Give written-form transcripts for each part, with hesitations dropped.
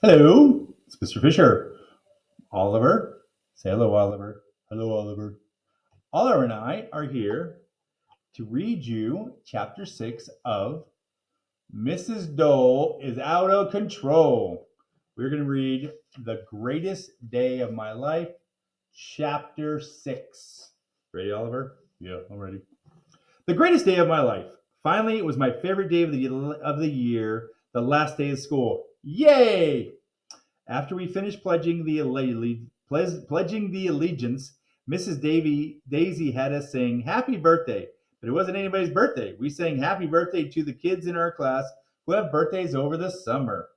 Hello, it's Mr. Fisher. Oliver, say hello, Oliver. Hello, Oliver. Oliver and I are here to read you chapter 6 of Mrs. Dole is Out of Control. We're going to read The Greatest Day of My Life, chapter 6. Ready, Oliver? Yeah, I'm ready. The greatest day of my life. Finally, it was my favorite day of the year, the last day of school. Yay! After we finished pledging the allegiance, Mrs. Daisy had us sing "Happy Birthday," but it wasn't anybody's birthday. We sang "Happy Birthday" to the kids in our class who have birthdays over the summer.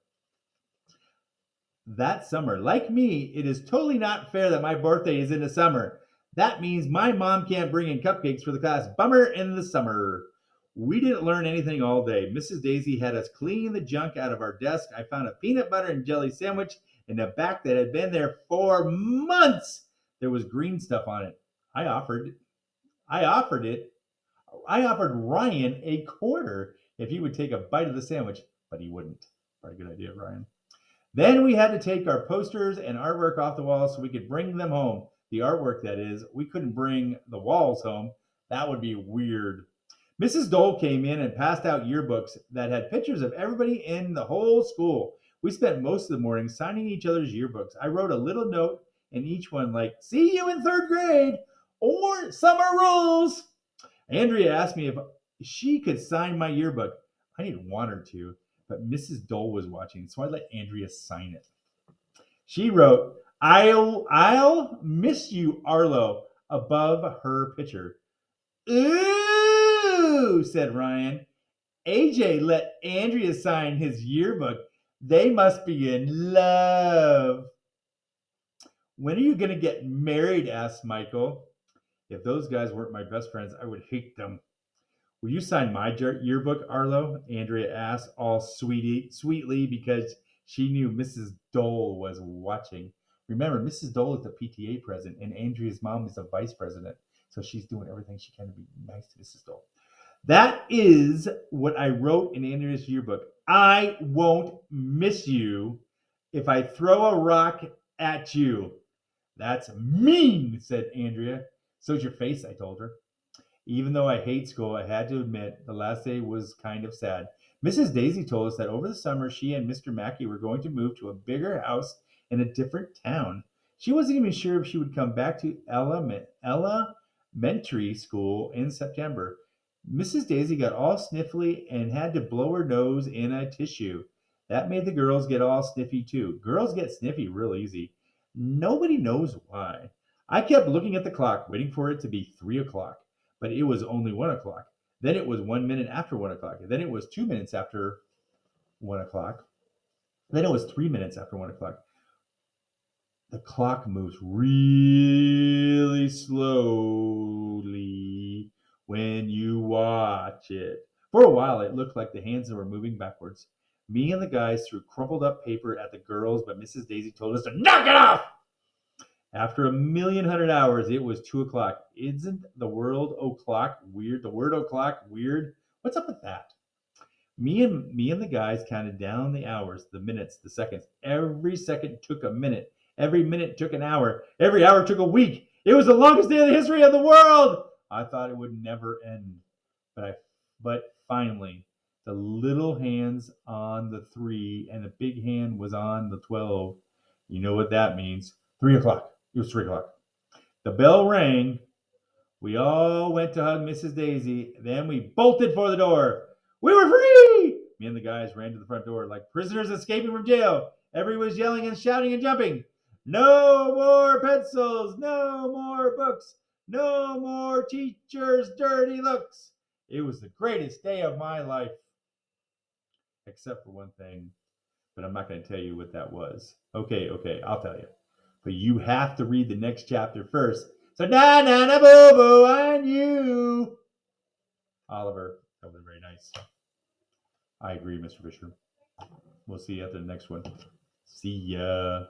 That summer, like me, it is totally not fair that my birthday is in the summer. That means my mom can't bring in cupcakes for the class. Bummer in the summer. We didn't learn anything all day. Mrs. Daisy had us clean the junk out of our desk. I found a peanut butter and jelly sandwich in the back that had been there for months. There was green stuff on it. I offered I offered it. I offered Ryan a quarter if he would take a bite of the sandwich, but he wouldn't. Pretty good idea, Ryan. Then we had to take our posters and artwork off the walls so we could bring them home. The artwork, that is. We couldn't bring the walls home. That would be weird. Mrs. Dole came in and passed out yearbooks that had pictures of everybody in the whole school. We spent most of the morning signing each other's yearbooks. I wrote a little note in each one like, "See you in third grade," or "Summer rules." Andrea asked me if she could sign my yearbook. I didn't want her to, but Mrs. Dole was watching, so I let Andrea sign it. She wrote, I'll miss you, Arlo, above her picture. Ooh, said Ryan. AJ let Andrea sign his yearbook. They must be in love. When are you going to get married? Asked Michael. If those guys weren't my best friends, I would hate them. Will you sign my yearbook, Arlo? Andrea asked, all sweetly, because she knew Mrs. Dole was watching. Remember, Mrs. Dole is the PTA president, and Andrea's mom is the vice president. So she's doing everything she can to be nice to Mrs. Dole. That is what I wrote in Andrea's yearbook. I won't miss you if I throw a rock at you. That's mean, said Andrea. So's your face, I told her. Even though I hate school, I had to admit the last day was kind of sad. Mrs. Daisy told us that over the summer she and Mr. Mackey were going to move to a bigger house in a different town. She wasn't even sure if she would come back to elementary school in September. Mrs. Daisy got all sniffly and had to blow her nose in a tissue. That made the girls get all sniffy too. Girls get sniffy real easy. Nobody knows why. I kept looking at the clock, waiting for it to be 3 o'clock, but it was only 1 o'clock. Then it was 1 minute after 1 o'clock. Then it was 2 minutes after 1 o'clock. Then it was 3 minutes after 1 o'clock. The clock moves really slowly when you watch it. For a while, it looked like the hands were moving backwards. Me and the guys threw crumpled up paper at the girls, but Mrs. Daisy told us to knock it off. After a million hundred hours, it was 2 o'clock. Isn't the world o'clock weird? The word o'clock weird? What's up with that? Me and the guys counted down the hours, the minutes, the seconds. Every second took a minute. Every minute took an hour. Every hour took a week. It was the longest day in the history of the world. I thought it would never end. But finally, the little hands on the 3 and the big hand was on the 12. You know what that means. 3 o'clock. It was 3 o'clock. The bell rang. We all went to hug Mrs. Daisy. Then we bolted for the door. We were free! Me and the guys ran to the front door like prisoners escaping from jail. Everyone was yelling and shouting and jumping. No more pencils. No more books. No more teachers' dirty looks. It was the greatest day of my life. Except for one thing, but I'm not going to tell you what that was. Okay, I'll tell you. But you have to read the next chapter first. So na na na boo boo on you. Oliver, that was very nice. I agree, Mr. Fisher. We'll see you after the next one. See ya.